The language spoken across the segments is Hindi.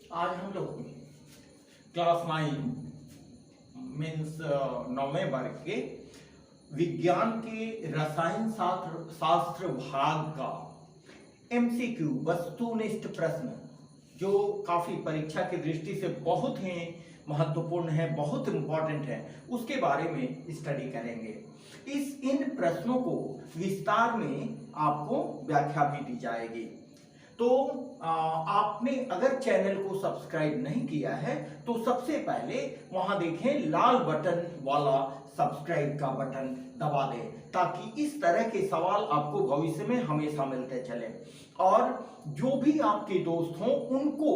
आज हम लोग क्लास 9 मीन्स 9वें वर्ग के विज्ञान के रसायन शास्त्र भाग का एमसीक्यू वस्तुनिष्ठ प्रश्न जो काफी परीक्षा की दृष्टि से बहुत ही महत्वपूर्ण है, बहुत इंपॉर्टेंट है, उसके बारे में स्टडी करेंगे। इन प्रश्नों को विस्तार में आपको व्याख्या भी दी जाएगी। तो आपने अगर चैनल को सब्सक्राइब नहीं किया है तो सबसे पहले वहां देखें लाल बटन वाला सब्सक्राइब का बटन दबा दें, ताकि इस तरह के सवाल आपको भविष्य में हमेशा मिलते चले। और जो भी आपके दोस्त हों उनको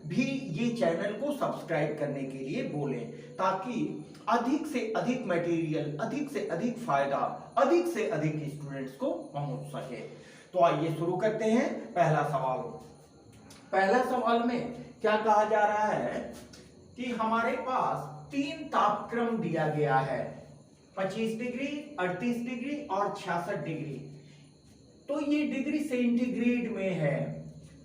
भी ये चैनल को सब्सक्राइब करने के लिए बोलें, ताकि अधिक से अधिक मटेरियल, अधिक से अधिक फायदा अधिक से अधिक स्टूडेंट्स को पहुंच सके। तो आइए शुरू करते हैं। पहला सवाल में क्या कहा जा रहा है कि हमारे पास 3 तापक्रम दिया गया है, 25 डिग्री, 38 डिग्री और 66 डिग्री। तो ये डिग्री सेंटीग्रेड में है।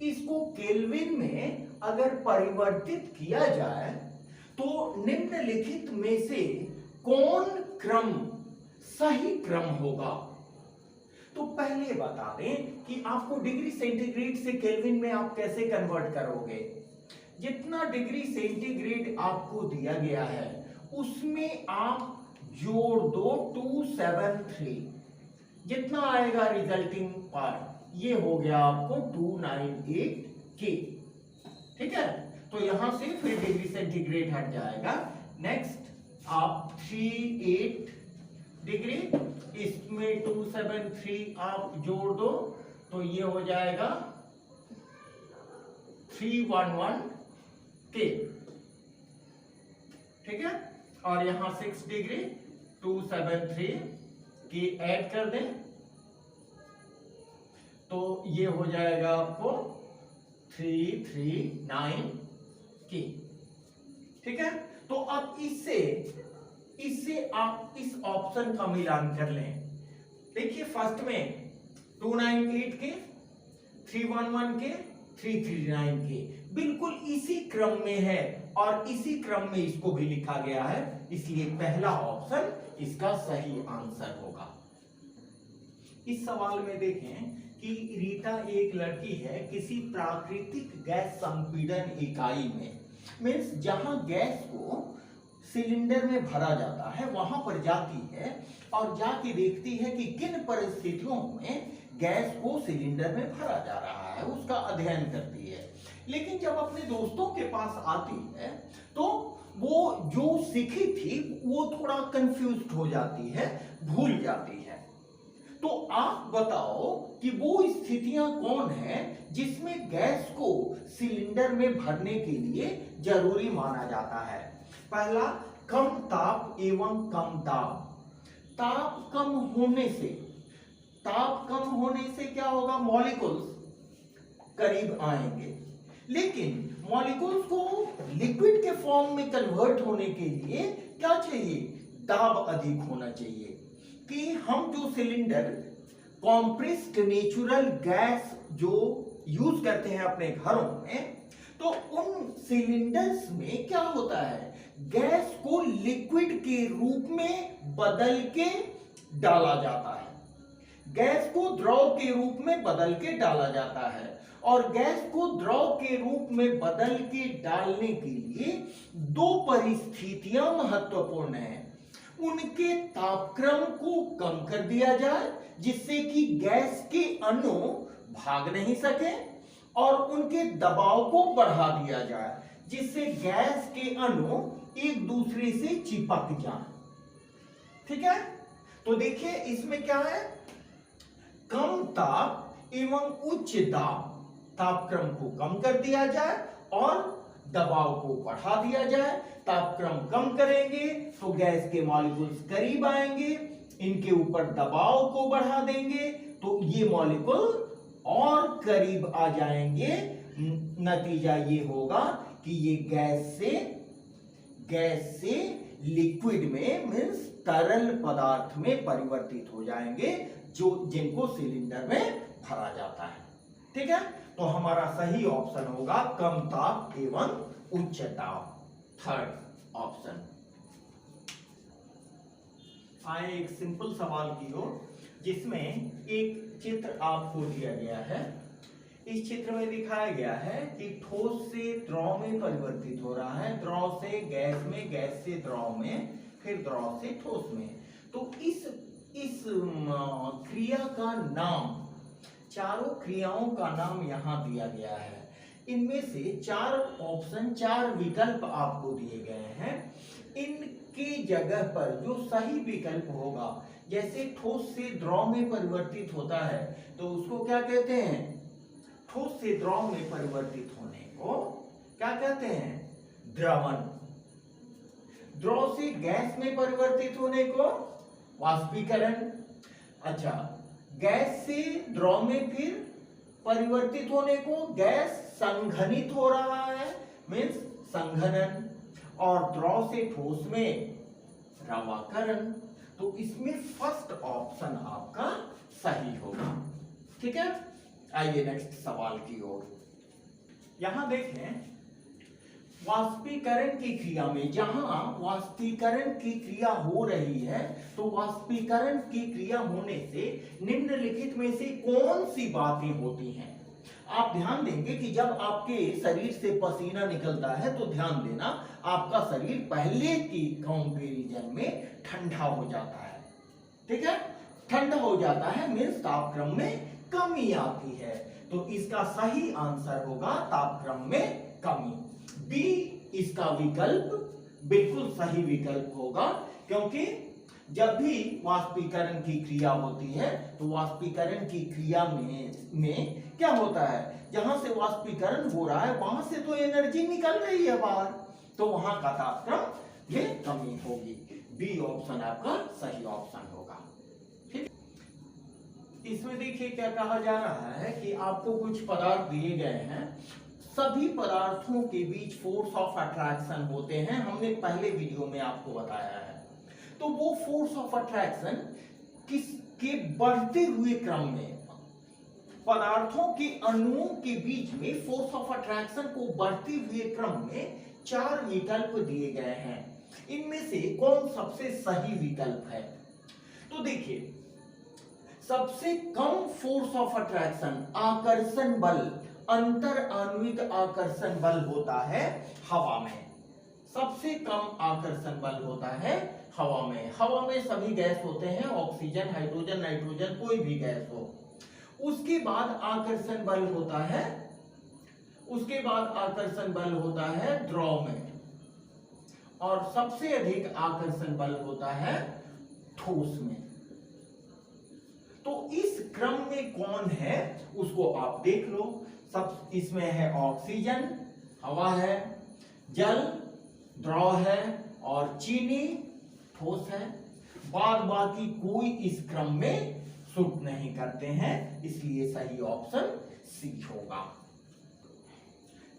इसको केल्विन में अगर परिवर्तित किया जाए तो निम्नलिखित में से कौन क्रम सही क्रम होगा? तो पहले बता दें कि आपको डिग्री सेंटीग्रेड से केल्विन में आप कैसे कन्वर्ट करोगे। जितना डिग्री सेंटीग्रेड आपको दिया गया है उसमें आप जोड़ दो 273, जितना आएगा रिजल्टिंग पार्ट ये हो गया आपको 298 के। ठीक है, तो यहां से फिर डिग्री सेंटीग्रेड हट जाएगा। नेक्स्ट आप 38 डिग्री, इसमें 273 आप जोड़ दो तो ये हो जाएगा 311 के। ठीक है, और यहां 6 डिग्री 273 की ऐड कर दें तो ये हो जाएगा आपको 339 के। ठीक है, तो अब इससे आप इस ऑप्शन का मिलान कर लें। देखिए फर्स्ट में 298 के, 311 के, 339 के बिल्कुल इसी क्रम में है और इसी क्रम में इसको भी लिखा गया है, इसलिए पहला ऑप्शन इसका सही आंसर होगा। इस सवाल में देखें कि रीता एक लड़की है, किसी प्राकृतिक गैस संपीड़न इकाई में, मीन्स जहां गैस को सिलेंडर में भरा जाता है वहां पर जाती है और जाके देखती है कि किन परिस्थितियों में गैस को सिलेंडर में भरा जा रहा है, उसका अध्ययन करती है। लेकिन जब अपने दोस्तों के पास आती है तो वो जो सीखी थी वो थोड़ा कंफ्यूज्ड हो जाती है, भूल जाती है। तो आप बताओ कि वो स्थितियां कौन है जिसमें गैस को सिलेंडर में भरने के लिए जरूरी माना जाता है। पहला, कम ताप एवं कम दाब। ताप कम होने से क्या होगा? मॉलिक्यूल्स करीब आएंगे, लेकिन मॉलिक्यूल्स को लिक्विड के फॉर्म में कन्वर्ट होने के लिए क्या चाहिए? दाब अधिक होना चाहिए। कि हम जो सिलेंडर कॉम्प्रेस्ड नेचुरल गैस जो यूज करते हैं अपने घरों में, तो उन सिलेंडर्स में क्या होता है? गैस को लिक्विड के रूप में बदल के डाला जाता है, गैस को द्रव के रूप में बदल के डाला जाता है। और गैस को द्रव के रूप में बदल के डालने के लिए 2 परिस्थितियां महत्वपूर्ण हैं। उनके तापक्रम को कम कर दिया जाए जिससे कि गैस के अणु भाग नहीं सके, और उनके दबाव को बढ़ा दिया जाए जिससे गैस के अणु एक दूसरे से चिपक जाए। ठीक है, तो देखिए इसमें क्या है? कम ताप एवं उच्च दाब, तापक्रम को कम कर दिया जाए और दबाव को बढ़ा दिया जाए। तापक्रम कम करेंगे तो गैस के मॉलिक्यूल्स करीब आएंगे, इनके ऊपर दबाव को बढ़ा देंगे तो ये मॉलिक्यूल और करीब आ जाएंगे। नतीजा ये होगा कि ये गैस से लिक्विड में, मीन्स तरल पदार्थ में परिवर्तित हो जाएंगे, जिनको सिलेंडर में भरा जाता है। ठीक है, तो हमारा सही ऑप्शन होगा कम ताप एवं उच्च ताप, थर्ड ऑप्शन। आए एक सिंपल सवाल की ओर, जिसमें एक चित्र आपको दिया गया है। इस चित्र में दिखाया गया है कि ठोस से द्रव में परिवर्तित हो रहा है, द्रव से गैस में, गैस से द्रव में, फिर द्रव से ठोस में। तो इस क्रिया का नाम, चारों क्रियाओं का नाम यहां दिया गया है। इनमें से 4 ऑप्शन, 4 विकल्प आपको दिए गए हैं। इनके जगह पर जो सही विकल्प होगा, जैसे ठोस से द्रव में परिवर्तित होता है तो उसको क्या कहते हैं? ठोस से द्रव में परिवर्तित होने को क्या कहते हैं? द्रवण। द्रव से गैस में परिवर्तित होने को वाष्पीकरण। अच्छा, गैस से द्रव में फिर परिवर्तित होने को गैस संघनित हो रहा है, मीन्स संघनन। और द्रव से ठोस में रवाकरण। तो इसमें फर्स्ट ऑप्शन आपका सही होगा। ठीक है, आइए नेक्स्ट सवाल की ओर। यहां देखें, वाष्पीकरण की क्रिया में, जहां वाष्पीकरण की क्रिया हो रही है, तो वाष्पीकरण की क्रिया होने से निम्नलिखित में से कौन सी बातें होती हैं? आप ध्यान देंगे कि जब आपके शरीर से पसीना निकलता है तो ध्यान देना, आपका शरीर पहले की कंपैरिजन में ठंडा हो जाता है। ठीक है, ठंडा हो जाता है मीन्स तापक्रम में कमी आती है। तो इसका सही आंसर होगा तापक्रम में कमी। बी इसका विकल्प बिल्कुल सही विकल्प होगा, क्योंकि जब भी वाष्पीकरण की क्रिया होती है तो वाष्पीकरण की क्रिया में क्या होता है, जहां से वाष्पीकरण हो रहा है वहां से तो एनर्जी निकल रही है बाहर, तो वहां का तापक्रम में कमी होगी। बी ऑप्शन आपका सही ऑप्शन होगा। ठीक, इसमें देखिए क्या कहा जा रहा है कि आपको कुछ पदार्थ दिए गए हैं, सभी पदार्थों के बीच फोर्स ऑफ अट्रैक्शन होते हैं, हमने पहले वीडियो में आपको बताया है। तो वो फोर्स ऑफ अट्रैक्शन किसके बढ़ते हुए क्रम में, पदार्थों के अणुओं के बीच में फोर्स ऑफ अट्रैक्शन को बढ़ते हुए क्रम में 4 विकल्प दिए गए हैं। इनमें से कौन सबसे सही विकल्प है? तो देखिए, सबसे कम फोर्स ऑफ अट्रैक्शन, आकर्षण बल, अंतर आणविक आकर्षण बल होता है हवा में। सबसे कम आकर्षण बल होता है हवा में। हवा में सभी गैस होते हैं, ऑक्सीजन, हाइड्रोजन, नाइट्रोजन, कोई भी गैस हो। उसके बाद आकर्षण बल होता है, उसके बाद आकर्षण बल होता है द्रव में, और सबसे अधिक आकर्षण बल होता है ठोस में। तो इस क्रम में कौन है उसको आप देख लो। सब इसमें है ऑक्सीजन, हवा है, जल द्रव है, और चीनी ठोस है। बाद बाकी कोई इस क्रम में सूट नहीं करते हैं, इसलिए सही ऑप्शन सी होगा।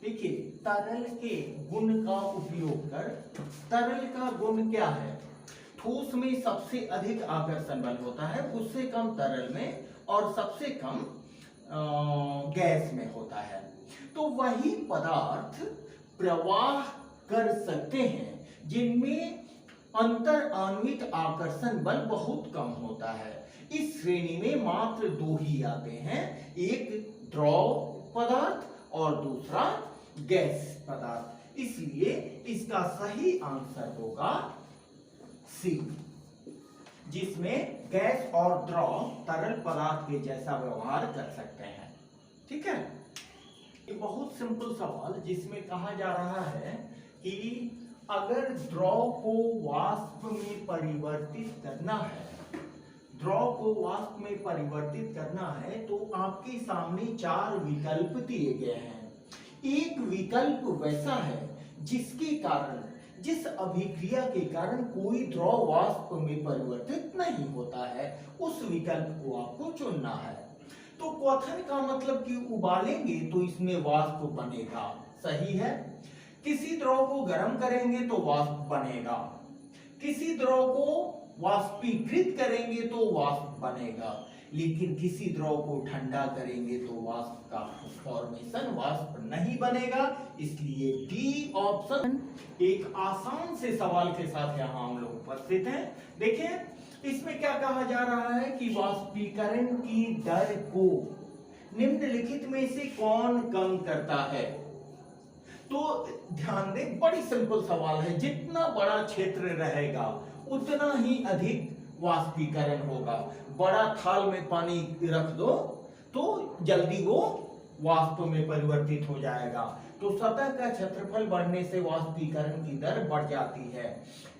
देखिए, तरल के गुण का उपयोग कर, तरल का गुण क्या है? ठोस में सबसे अधिक आकर्षण बल होता है, उससे कम तरल में, और सबसे कम गैस में होता है। तो वही पदार्थ प्रवाह कर सकते हैं जिनमें अंतर आणविक आकर्षण बल बहुत कम होता है। इस श्रेणी में मात्र 2 ही आते हैं, एक द्रव पदार्थ और दूसरा गैस पदार्थ। इसलिए इसका सही आंसर होगा सी, जिसमें गैस और द्रव तरल पदार्थ के जैसा व्यवहार कर सकते हैं। ठीक है, ये बहुत सिंपल सवाल, जिसमें कहा जा रहा है कि अगर द्रव को वाष्प में परिवर्तित करना है, द्रव को वाष्प में परिवर्तित करना है, तो आपके सामने 4 विकल्प दिए गए हैं। एक विकल्प वैसा है जिसके कारण, जिस अभिक्रिया के कारण कोई द्रव वाष्प में परिवर्तित नहीं होता है, उस विकल्प को आपको चुनना है। तो क्वथन का मतलब कि उबालेंगे तो इसमें वाष्प बनेगा, सही है। किसी द्रव को गर्म करेंगे तो वाष्प बनेगा, किसी द्रव को वाष्पीकृत करेंगे तो वाष्प बनेगा, लेकिन किसी द्रव को ठंडा करेंगे तो वाष्प का फॉर्मेशन वाष्प नहीं बनेगा। इसलिए डी ऑप्शन एक आसान से सवाल के साथ यहाँ हम लोग उपस्थित हैं। देखिए इसमें क्या कहा जा रहा है कि वाष्पीकरण की दर को निम्नलिखित में से कौन कम करता है। तो ध्यान दें, बड़ी सिंपल सवाल है। जितना बड़ा क्षेत्र रहेगा उतना ही अधिक वाष्पीकरण होगा। बड़ा थाल में पानी रख दो तो जल्दी वो वाष्प में परिवर्तित हो जाएगा। तो सतह का क्षेत्रफल बढ़ने से वाष्पीकरण की दर बढ़ जाती है।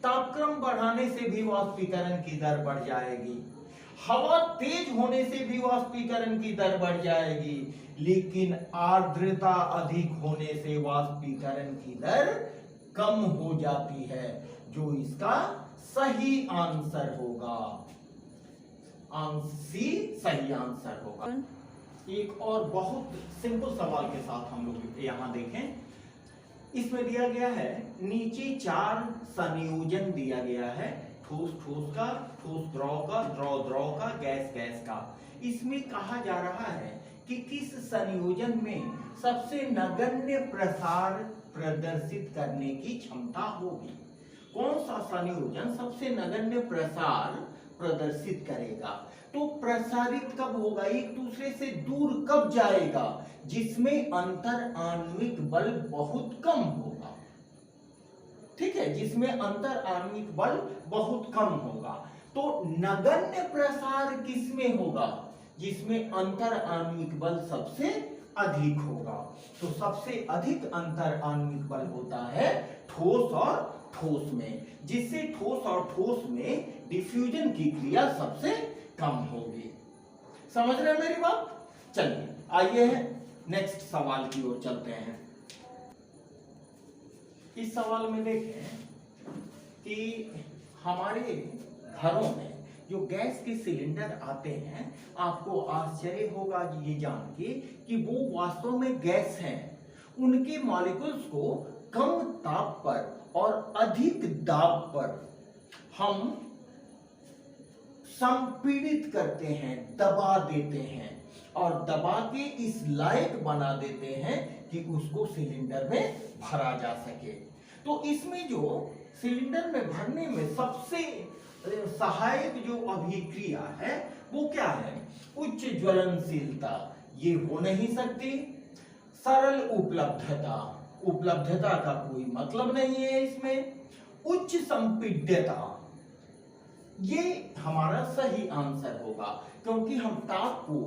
तापक्रम बढ़ाने से भी वाष्पीकरण की दर बढ़ जाएगी। हवा तेज होने से भी वाष्पीकरण की दर बढ़ जाएगी। लेकिन आर्द्रता अधिक होने से वाष्पीकरण की दर कम हो जाती है, जो इसका सही आंसर होगा। सी सही आंसर होगा। एक और बहुत सिंपल सवाल के साथ हम लोग यहां देखें। इसमें दिया गया है नीचे 4 संयोजन दिया गया है, ठोस ठोस का, ठोस द्रव का, द्रव द्रव का, गैस गैस का। इसमें कहा जा रहा है कि किस संयोजन में सबसे नगण्य प्रसार प्रदर्शित करने की क्षमता होगी। कौन सा संयोजन सबसे नगण्य प्रसार प्रदर्शित करेगा। तो प्रसारित कब होगा, एक दूसरे से दूर कब जाएगा, जिसमें अंतर आणविक बल बहुत कम होगा। ठीक है, जिसमें अंतर आणविक बल बहुत कम होगा। तो नगण्य प्रसार किसमें होगा, जिसमें अंतर आणविक बल सबसे अधिक होगा। तो सबसे अधिक अंतर आणविक बल होता है ठोस और ठोस में, जिससे ठोस और ठोस में डिफ्यूजन की क्रिया सबसे कम होगी। समझ रहे हैं मेरी बात। चलिए आइए नेक्स्ट सवाल की ओर चलते हैं। इस सवाल में देखें कि हमारे घरों में जो गैस के सिलेंडर आते हैं, आपको आश्चर्य होगा ये जान के कि वो वास्तव में गैस हैं। उनके मॉलिक्यूल्स को कम ताप पर और अधिक दाब पर हम संपीड़ित करते हैं, दबा देते हैं और दबा के इस लायक बना देते हैं कि उसको सिलेंडर में भरा जा सके। तो इसमें जो सिलेंडर में भरने में सबसे सहायक जो अभिक्रिया है वो क्या है, उच्च ज्वलनशीलता। ये हो नहीं सकती। सरल उपलब्धता, उपलब्धता का कोई मतलब नहीं है इसमें। उच्च संपीड्यता, ये हमारा सही आंसर होगा, क्योंकि हम ताप को,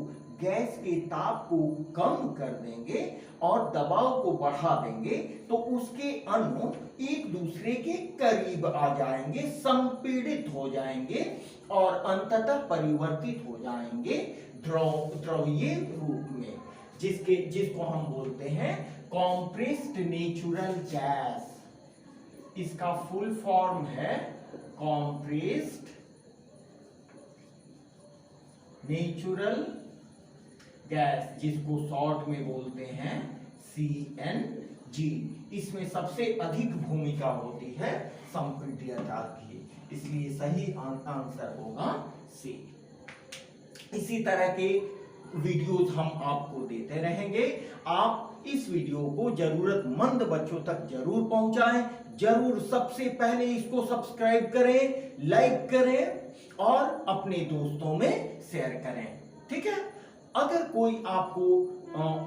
गैस के ताप को कम कर देंगे और दबाव को बढ़ा देंगे तो उसके अणु एक दूसरे के करीब आ जाएंगे, संपीड़ित हो जाएंगे और अंततः परिवर्तित हो जाएंगे द्रवीय रूप में, जिसको हम बोलते हैं कॉम्प्रेस्ड नेचुरल गैस। इसका फुल फॉर्म है कॉम्प्रेस्ड नेचुरल गैस, जिसको शॉर्ट में बोलते हैं CNG। इसमें सबसे अधिक भूमिका होती है संपीड्यता की, इसलिए सही आंसर होगा C। इसी तरह के वीडियोज हम आपको देते रहेंगे। आप इस वीडियो को जरूरतमंद बच्चों तक जरूर पहुंचाएं। जरूर सबसे पहले इसको सब्सक्राइब करें, लाइक करें और अपने दोस्तों में शेयर करें। ठीक है, अगर कोई आपको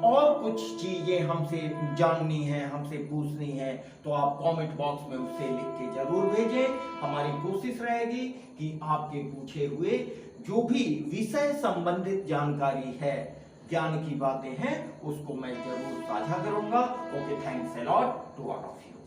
और कुछ चीजें हमसे जाननी है, हमसे पूछनी है, तो आप कमेंट बॉक्स में उससे लिख के जरूर भेजें। हमारी कोशिश रहेगी कि आपके पूछे हुए जो भी विषय संबंधित जानकारी है, ज्ञान की बातें हैं, उसको मैं जरूर साझा करूंगा। Okay, thanks a lot to all of you.